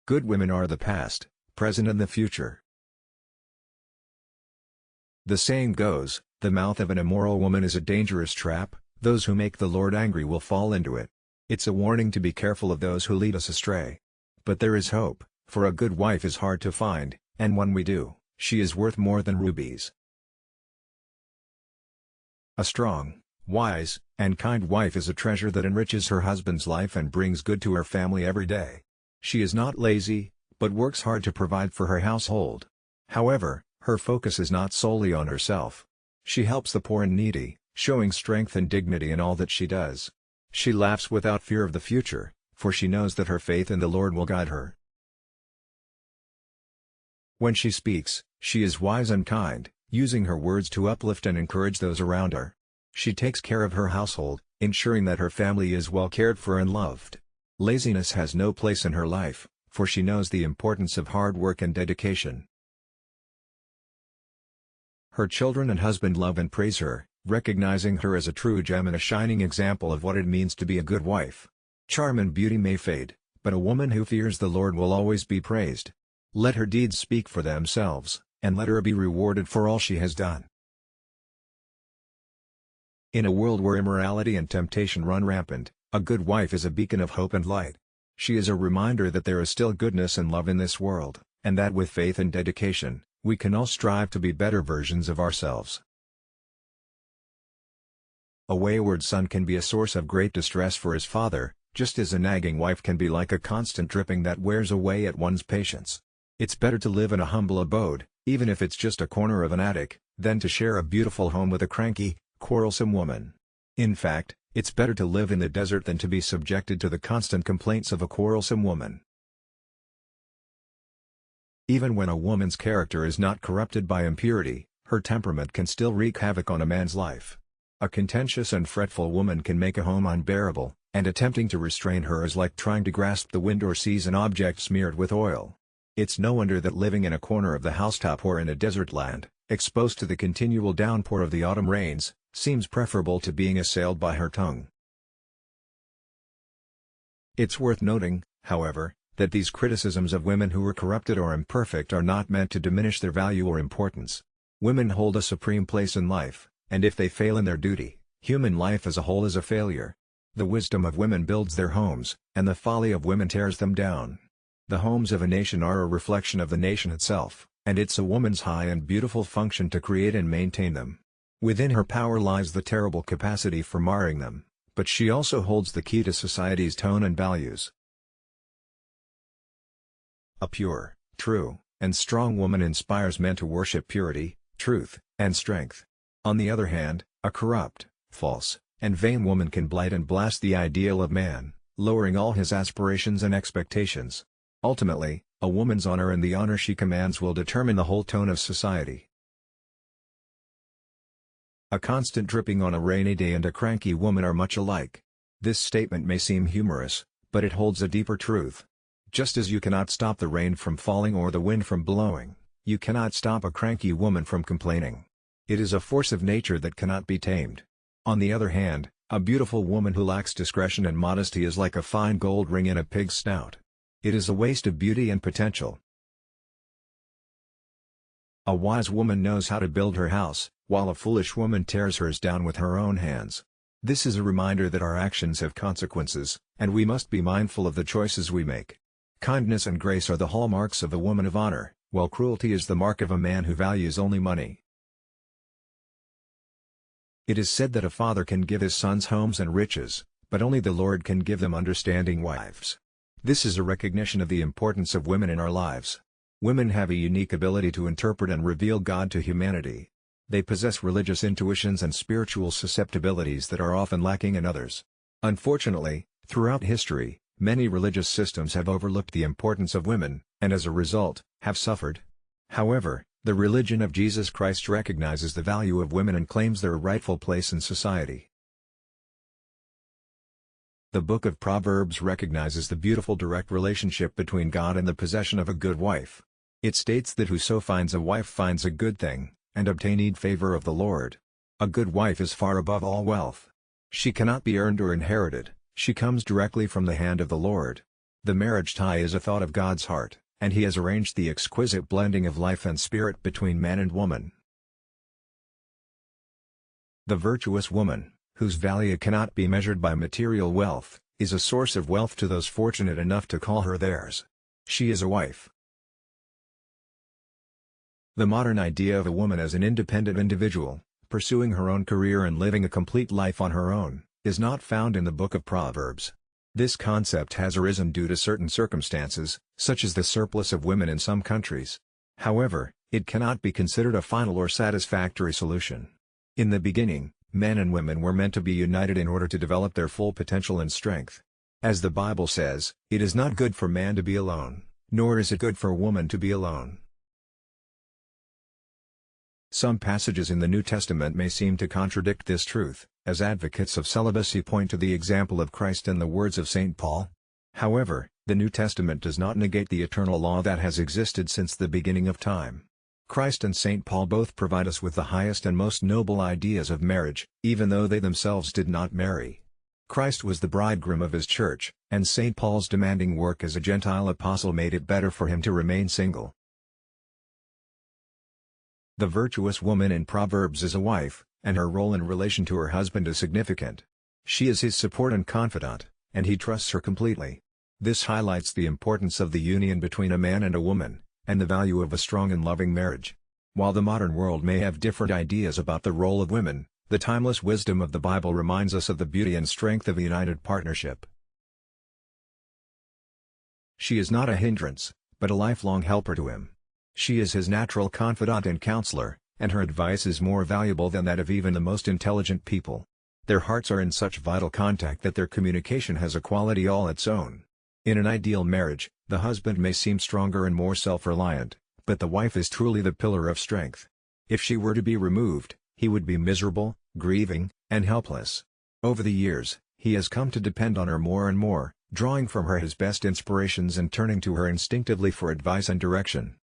Good women are the past, present and the future. The saying goes, the mouth of an immoral woman is a dangerous trap, those who make the Lord angry will fall into it. It's a warning to be careful of those who lead us astray. But there is hope, for a good wife is hard to find, and when we do, she is worth more than rubies. A strong, wise, and kind wife is a treasure that enriches her husband's life and brings good to her family every day. She is not lazy, but works hard to provide for her household. However, her focus is not solely on herself. She helps the poor and needy, showing strength and dignity in all that she does. She laughs without fear of the future, for she knows that her faith in the Lord will guide her. When she speaks, she is wise and kind, using her words to uplift and encourage those around her. She takes care of her household, ensuring that her family is well cared for and loved. Laziness has no place in her life, for she knows the importance of hard work and dedication. Her children and husband love and praise her, recognizing her as a true gem and a shining example of what it means to be a good wife. Charm and beauty may fade, but a woman who fears the Lord will always be praised. Let her deeds speak for themselves, and let her be rewarded for all she has done. In a world where immorality and temptation run rampant, a good wife is a beacon of hope and light. She is a reminder that there is still goodness and love in this world, and that with faith and dedication, we can all strive to be better versions of ourselves. A wayward son can be a source of great distress for his father, just as a nagging wife can be like a constant dripping that wears away at one's patience. It's better to live in a humble abode, even if it's just a corner of an attic, than to share a beautiful home with a cranky, quarrelsome woman. In fact, it's better to live in the desert than to be subjected to the constant complaints of a quarrelsome woman. Even when a woman's character is not corrupted by impurity, her temperament can still wreak havoc on a man's life. A contentious and fretful woman can make a home unbearable, and attempting to restrain her is like trying to grasp the wind or seize an object smeared with oil. It's no wonder that living in a corner of the housetop or in a desert land, exposed to the continual downpour of the autumn rains, seems preferable to being assailed by her tongue. It's worth noting, however, that these criticisms of women who are corrupted or imperfect are not meant to diminish their value or importance. Women hold a supreme place in life, and if they fail in their duty, human life as a whole is a failure. The wisdom of women builds their homes, and the folly of women tears them down. The homes of a nation are a reflection of the nation itself, and it's a woman's high and beautiful function to create and maintain them. Within her power lies the terrible capacity for marring them, but she also holds the key to society's tone and values. A pure, true, and strong woman inspires men to worship purity, truth, and strength. On the other hand, a corrupt, false, and vain woman can blight and blast the ideal of man, lowering all his aspirations and expectations. Ultimately, a woman's honor and the honor she commands will determine the whole tone of society. A constant dripping on a rainy day and a cranky woman are much alike. This statement may seem humorous, but it holds a deeper truth. Just as you cannot stop the rain from falling or the wind from blowing, you cannot stop a cranky woman from complaining. It is a force of nature that cannot be tamed. On the other hand, a beautiful woman who lacks discretion and modesty is like a fine gold ring in a pig's snout. It is a waste of beauty and potential. A wise woman knows how to build her house, while a foolish woman tears hers down with her own hands. This is a reminder that our actions have consequences, and we must be mindful of the choices we make. Kindness and grace are the hallmarks of a woman of honor, while cruelty is the mark of a man who values only money. It is said that a father can give his sons homes and riches, but only the Lord can give them understanding wives. This is a recognition of the importance of women in our lives. Women have a unique ability to interpret and reveal God to humanity. They possess religious intuitions and spiritual susceptibilities that are often lacking in others. Unfortunately, throughout history, many religious systems have overlooked the importance of women, and as a result, have suffered. However, the religion of Jesus Christ recognizes the value of women and claims their rightful place in society. The book of Proverbs recognizes the beautiful direct relationship between God and the possession of a good wife. It states that whoso finds a wife finds a good thing, and obtained favor of the Lord. A good wife is far above all wealth. She cannot be earned or inherited, she comes directly from the hand of the Lord. The marriage tie is a thought of God's heart, and He has arranged the exquisite blending of life and spirit between man and woman. The virtuous woman, whose value cannot be measured by material wealth, is a source of wealth to those fortunate enough to call her theirs. She is a wife. The modern idea of a woman as an independent individual, pursuing her own career and living a complete life on her own, is not found in the book of Proverbs. This concept has arisen due to certain circumstances, such as the surplus of women in some countries. However, it cannot be considered a final or satisfactory solution. In the beginning, men and women were meant to be united in order to develop their full potential and strength. As the Bible says, "It is not good for man to be alone, nor is it good for woman to be alone." Some passages in the New Testament may seem to contradict this truth, as advocates of celibacy point to the example of Christ and the words of St. Paul. However, the New Testament does not negate the eternal law that has existed since the beginning of time. Christ and St. Paul both provide us with the highest and most noble ideas of marriage, even though they themselves did not marry. Christ was the bridegroom of his church, and St. Paul's demanding work as a Gentile apostle made it better for him to remain single. The virtuous woman in Proverbs is a wife, and her role in relation to her husband is significant. She is his support and confidant, and he trusts her completely. This highlights the importance of the union between a man and a woman, and the value of a strong and loving marriage. While the modern world may have different ideas about the role of women, the timeless wisdom of the Bible reminds us of the beauty and strength of a united partnership. She is not a hindrance, but a lifelong helper to him. She is his natural confidant and counselor, and her advice is more valuable than that of even the most intelligent people. Their hearts are in such vital contact that their communication has a quality all its own. In an ideal marriage, the husband may seem stronger and more self-reliant, but the wife is truly the pillar of strength. If she were to be removed, he would be miserable, grieving, and helpless. Over the years, he has come to depend on her more and more, drawing from her his best inspirations and turning to her instinctively for advice and direction.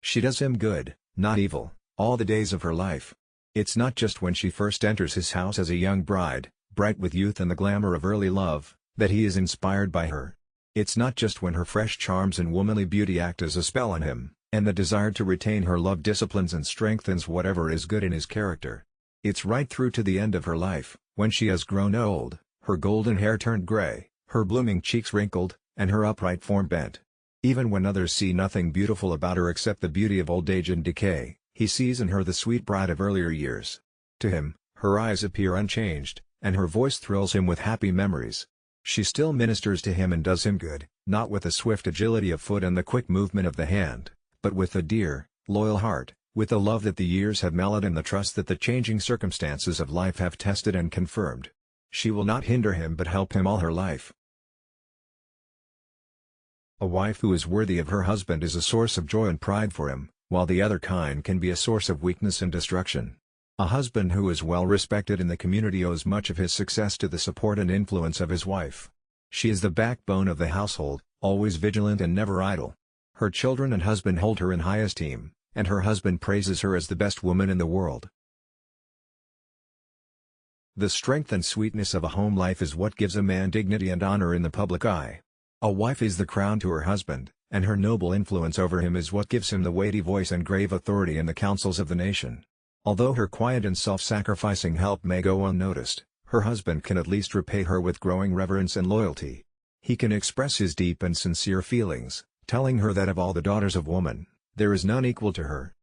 She does him good, not evil, all the days of her life. It's not just when she first enters his house as a young bride, bright with youth and the glamour of early love, that he is inspired by her. It's not just when her fresh charms and womanly beauty act as a spell on him, and the desire to retain her love disciplines and strengthens whatever is good in his character. It's right through to the end of her life, when she has grown old, her golden hair turned gray, her blooming cheeks wrinkled, and her upright form bent. Even when others see nothing beautiful about her except the beauty of old age and decay, he sees in her the sweet bride of earlier years. To him, her eyes appear unchanged, and her voice thrills him with happy memories. She still ministers to him and does him good, not with the swift agility of foot and the quick movement of the hand, but with a dear, loyal heart, with the love that the years have mellowed and the trust that the changing circumstances of life have tested and confirmed. She will not hinder him but help him all her life. A wife who is worthy of her husband is a source of joy and pride for him, while the other kind can be a source of weakness and destruction. A husband who is well respected in the community owes much of his success to the support and influence of his wife. She is the backbone of the household, always vigilant and never idle. Her children and husband hold her in high esteem, and her husband praises her as the best woman in the world. The strength and sweetness of a home life is what gives a man dignity and honor in the public eye. A wife is the crown to her husband, and her noble influence over him is what gives him the weighty voice and grave authority in the councils of the nation. Although her quiet and self-sacrificing help may go unnoticed, her husband can at least repay her with growing reverence and loyalty. He can express his deep and sincere feelings, telling her that of all the daughters of woman, there is none equal to her.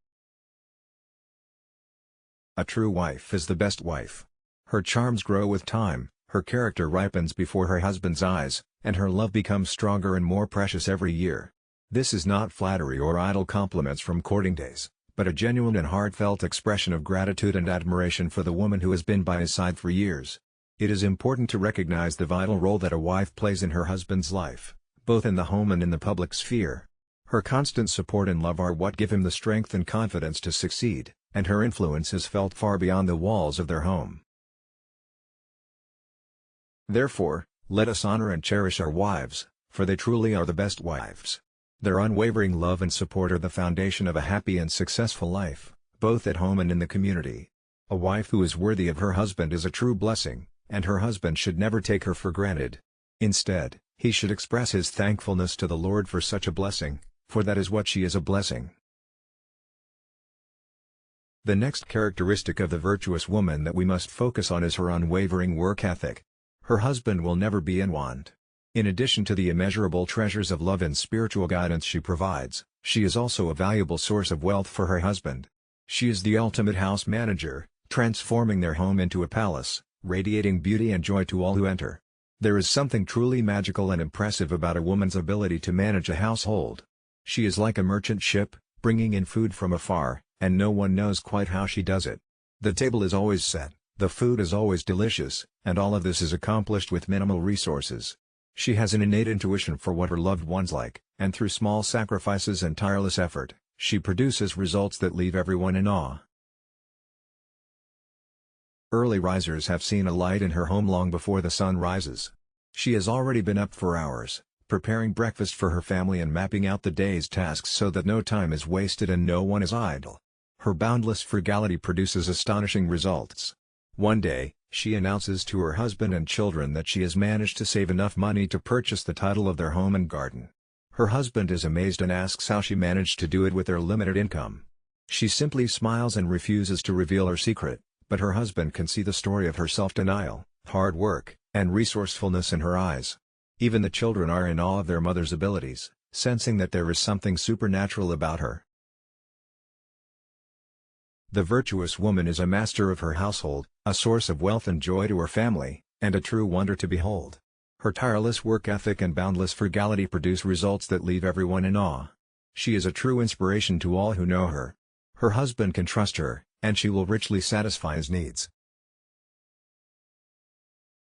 A true wife is the best wife. Her charms grow with time, her character ripens before her husband's eyes, and her love becomes stronger and more precious every year. This is not flattery or idle compliments from courting days, but a genuine and heartfelt expression of gratitude and admiration for the woman who has been by his side for years. It is important to recognize the vital role that a wife plays in her husband's life, both in the home and in the public sphere. Her constant support and love are what give him the strength and confidence to succeed, and her influence is felt far beyond the walls of their home. Therefore, let us honor and cherish our wives, for they truly are the best wives. Their unwavering love and support are the foundation of a happy and successful life, both at home and in the community. A wife who is worthy of her husband is a true blessing, and her husband should never take her for granted. Instead, he should express his thankfulness to the Lord for such a blessing, for that is what she is, a blessing. The next characteristic of the virtuous woman that we must focus on is her unwavering work ethic. Her husband will never be in want. In addition to the immeasurable treasures of love and spiritual guidance she provides, she is also a valuable source of wealth for her husband. She is the ultimate house manager, transforming their home into a palace, radiating beauty and joy to all who enter. There is something truly magical and impressive about a woman's ability to manage a household. She is like a merchant ship, bringing in food from afar, and no one knows quite how she does it. The table is always set, the food is always delicious, and all of this is accomplished with minimal resources. She has an innate intuition for what her loved ones like, and through small sacrifices and tireless effort, she produces results that leave everyone in awe. Early risers have seen a light in her home long before the sun rises. She has already been up for hours, preparing breakfast for her family and mapping out the day's tasks so that no time is wasted and no one is idle. Her boundless frugality produces astonishing results. One day, she announces to her husband and children that she has managed to save enough money to purchase the title of their home and garden. Her husband is amazed and asks how she managed to do it with their limited income. She simply smiles and refuses to reveal her secret, but her husband can see the story of her self-denial, hard work, and resourcefulness in her eyes. Even the children are in awe of their mother's abilities, sensing that there is something supernatural about her. The virtuous woman is a master of her household, a source of wealth and joy to her family, and a true wonder to behold. Her tireless work ethic and boundless frugality produce results that leave everyone in awe. She is a true inspiration to all who know her. Her husband can trust her, and she will richly satisfy his needs.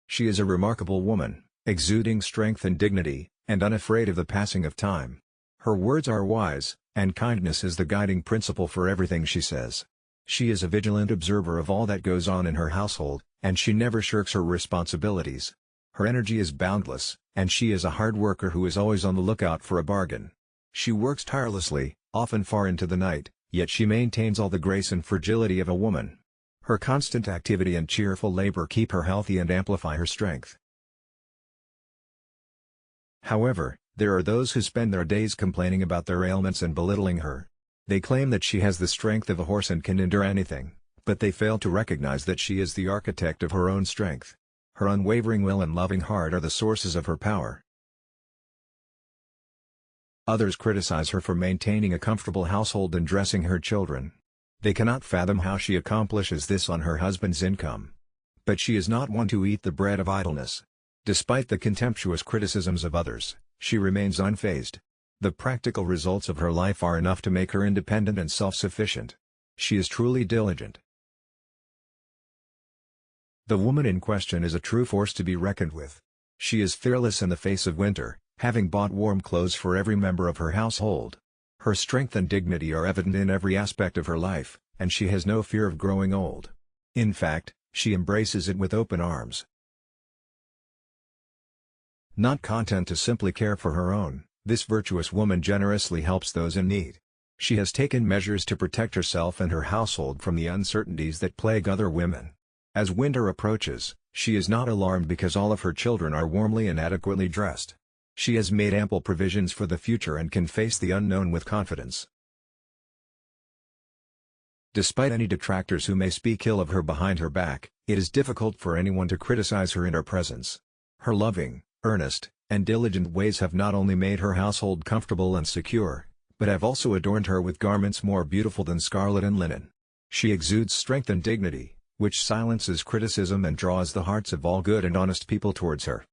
She is a remarkable woman, exuding strength and dignity, and unafraid of the passing of time. Her words are wise, and kindness is the guiding principle for everything she says. She is a vigilant observer of all that goes on in her household, and she never shirks her responsibilities. Her energy is boundless, and she is a hard worker who is always on the lookout for a bargain. She works tirelessly, often far into the night, yet she maintains all the grace and fragility of a woman. Her constant activity and cheerful labor keep her healthy and amplify her strength. However, there are those who spend their days complaining about their ailments and belittling her. They claim that she has the strength of a horse and can endure anything, but they fail to recognize that she is the architect of her own strength. Her unwavering will and loving heart are the sources of her power. Others criticize her for maintaining a comfortable household and dressing her children. They cannot fathom how she accomplishes this on her husband's income. But she is not one to eat the bread of idleness. Despite the contemptuous criticisms of others, she remains unfazed. The practical results of her life are enough to make her independent and self-sufficient. She is truly diligent. The woman in question is a true force to be reckoned with. She is fearless in the face of winter, having bought warm clothes for every member of her household. Her strength and dignity are evident in every aspect of her life, and she has no fear of growing old. In fact, she embraces it with open arms. Not content to simply care for her own, this virtuous woman generously helps those in need. She has taken measures to protect herself and her household from the uncertainties that plague other women. As winter approaches, she is not alarmed because all of her children are warmly and adequately dressed. She has made ample provisions for the future and can face the unknown with confidence. Despite any detractors who may speak ill of her behind her back, it is difficult for anyone to criticize her in her presence. Her loving, earnest, and diligent ways have not only made her household comfortable and secure, but have also adorned her with garments more beautiful than scarlet and linen. She exudes strength and dignity, which silences criticism and draws the hearts of all good and honest people towards her.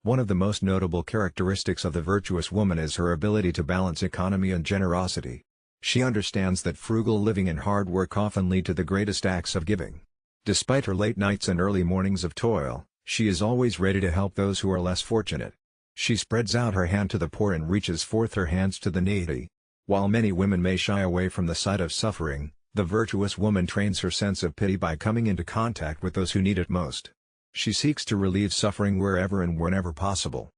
One of the most notable characteristics of the virtuous woman is her ability to balance economy and generosity. She understands that frugal living and hard work often lead to the greatest acts of giving. Despite her late nights and early mornings of toil, she is always ready to help those who are less fortunate. She spreads out her hand to the poor and reaches forth her hands to the needy. While many women may shy away from the sight of suffering, the virtuous woman trains her sense of pity by coming into contact with those who need it most. She seeks to relieve suffering wherever and whenever possible.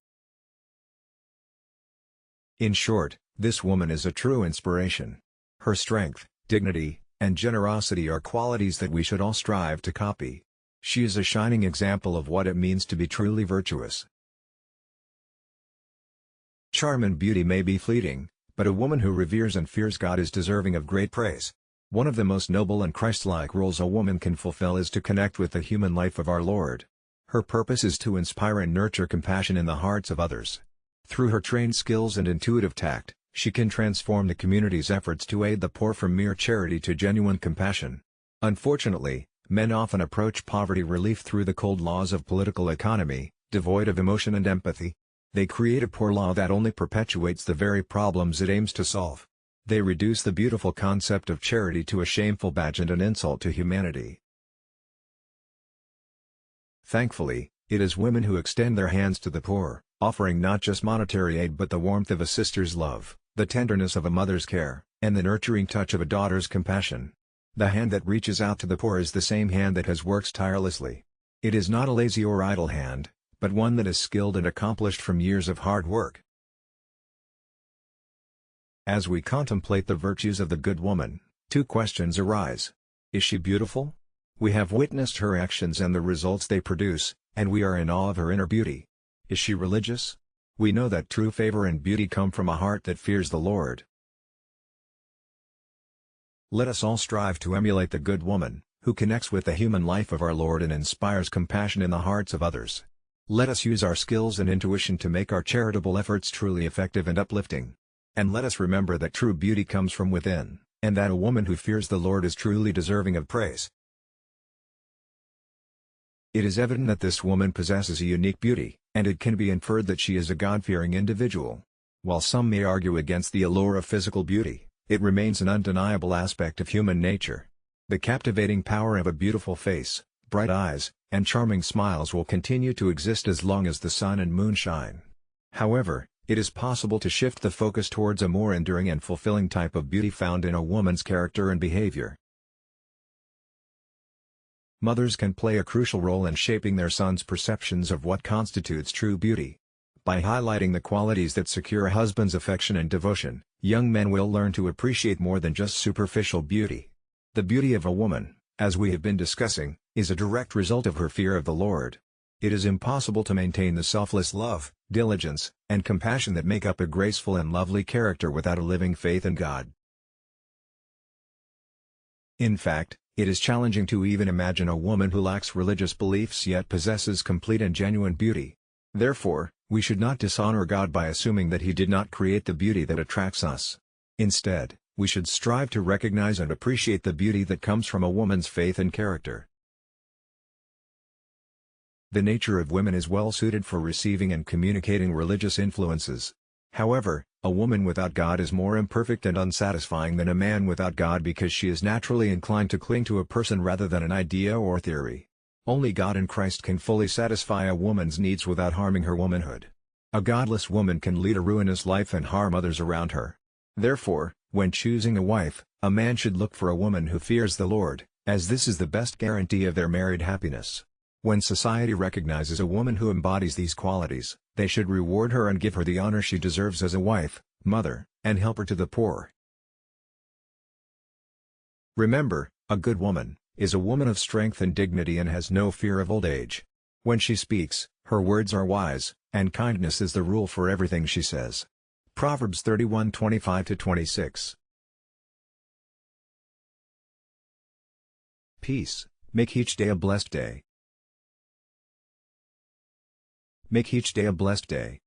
In short, this woman is a true inspiration. Her strength, dignity, and generosity are qualities that we should all strive to copy. She is a shining example of what it means to be truly virtuous. Charm and beauty may be fleeting, but a woman who reveres and fears God is deserving of great praise. One of the most noble and Christ-like roles a woman can fulfill is to connect with the human life of our Lord. Her purpose is to inspire and nurture compassion in the hearts of others. Through her trained skills and intuitive tact, she can transform the community's efforts to aid the poor from mere charity to genuine compassion. Unfortunately, men often approach poverty relief through the cold laws of political economy, devoid of emotion and empathy. They create a poor law that only perpetuates the very problems it aims to solve. They reduce the beautiful concept of charity to a shameful badge and an insult to humanity. Thankfully, it is women who extend their hands to the poor, offering not just monetary aid but the warmth of a sister's love, the tenderness of a mother's care, and the nurturing touch of a daughter's compassion. The hand that reaches out to the poor is the same hand that has worked tirelessly. It is not a lazy or idle hand, but one that is skilled and accomplished from years of hard work. As we contemplate the virtues of the good woman, two questions arise. Is she beautiful? We have witnessed her actions and the results they produce, and we are in awe of her inner beauty. Is she religious? We know that true favor and beauty come from a heart that fears the Lord. Let us all strive to emulate the good woman, who connects with the human life of our Lord and inspires compassion in the hearts of others. Let us use our skills and intuition to make our charitable efforts truly effective and uplifting. And let us remember that true beauty comes from within, and that a woman who fears the Lord is truly deserving of praise. It is evident that this woman possesses a unique beauty, and it can be inferred that she is a God-fearing individual. While some may argue against the allure of physical beauty, it remains an undeniable aspect of human nature. The captivating power of a beautiful face, bright eyes, and charming smiles will continue to exist as long as the sun and moon shine. However, it is possible to shift the focus towards a more enduring and fulfilling type of beauty found in a woman's character and behavior. Mothers can play a crucial role in shaping their sons' perceptions of what constitutes true beauty. By highlighting the qualities that secure a husband's affection and devotion, young men will learn to appreciate more than just superficial beauty. The beauty of a woman, as we have been discussing, is a direct result of her fear of the Lord. It is impossible to maintain the selfless love, diligence, and compassion that make up a graceful and lovely character without a living faith in God. In fact, it is challenging to even imagine a woman who lacks religious beliefs yet possesses complete and genuine beauty. Therefore, we should not dishonor God by assuming that He did not create the beauty that attracts us. Instead, we should strive to recognize and appreciate the beauty that comes from a woman's faith and character. The nature of women is well suited for receiving and communicating religious influences. However, a woman without God is more imperfect and unsatisfying than a man without God because she is naturally inclined to cling to a person rather than an idea or theory. Only God and Christ can fully satisfy a woman's needs without harming her womanhood. A godless woman can lead a ruinous life and harm others around her. Therefore, when choosing a wife, a man should look for a woman who fears the Lord, as this is the best guarantee of their married happiness. When society recognizes a woman who embodies these qualities, they should reward her and give her the honor she deserves as a wife, mother, and helper to the poor. Remember, a good woman is a woman of strength and dignity and has no fear of old age. When she speaks, her words are wise, and kindness is the rule for everything she says. Proverbs 31:25-26. Peace, make each day a blessed day. Make each day a blessed day.